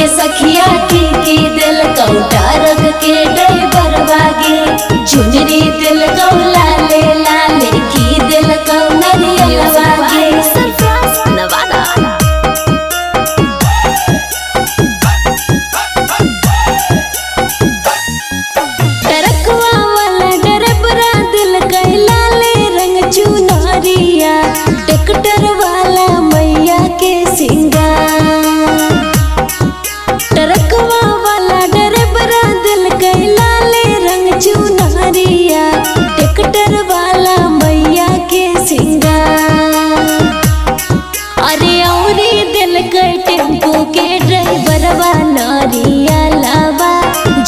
के सखिया की दिल कौटा रख के ड्राइवर वागे चुनरी दिल कौला ले लाले की दिल कौनरियल वागे नवादा। ट्रकवा वाला ड्राइवरा दिल कैला ले रंग चुनरिया ट्रैक्टर वाला मैया के सिंगार। ट्रकवा वाला ड्राइवरा दिल कैला ले रंग चुनरिया ट्रैक्टर वाला मैया के सिंगार। अरे औरी दिल के टेम्पो के ड्राइवरवा नारिया लावा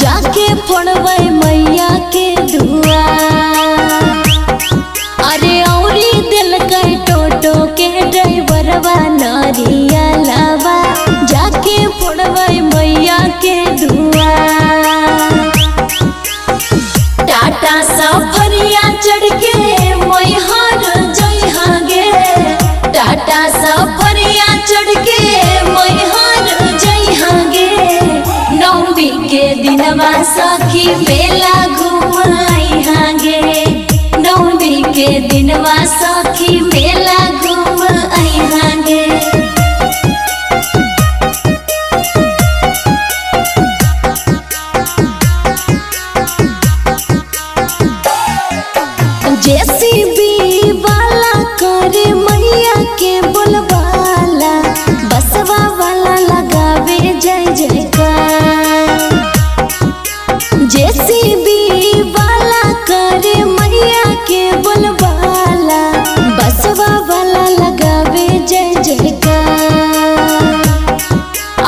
जाके फोड़वे मैया के दुआर। अरे औरी दिल के टोटो के ड्राइवरवा नारिया लावा जाके फोड़वे मैया के दुआर। टाटा सफरिया चढ़ के मैहर जइहा गे टाटा सफरिया चढ़ के मैहर जइहा गे। नौमी के दिनवा सखी मेला घुमाइहा गे नौमी के दिनवा सखी मेला घुमाइहा गे। जेसीबी वाला करे मैया के बोलबाला बसवा वाला लगावे जय जयकार। जेसीबी वाला करे मैया के बोलबाला बसवा वाला लगावे जय जयकार।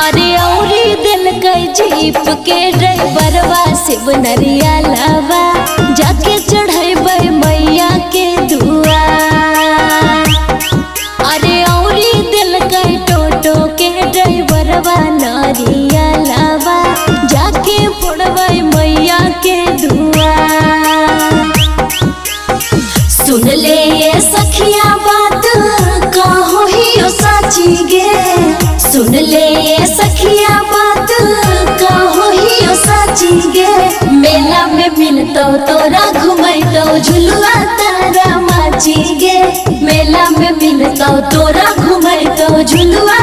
अरे औरी दिल के जीप के ड्राइवरवा शिव नरिया लावा जाके चढ़ेबै मैया के दुआर। अरे औरी दिल के टोटो के ड्राइवरवा नारिया लावा जाके फोड़बै मैया के दुआर। सुन ले ये सखिया बात कहो ही साची गे सुन ले ये सखिया बात कहो ही साची गे। मेला में मिलतो तोरा घुमैतो झुलुआ तारा माची गे मेला में मिलतो तोरा घुमैतो झुलुआ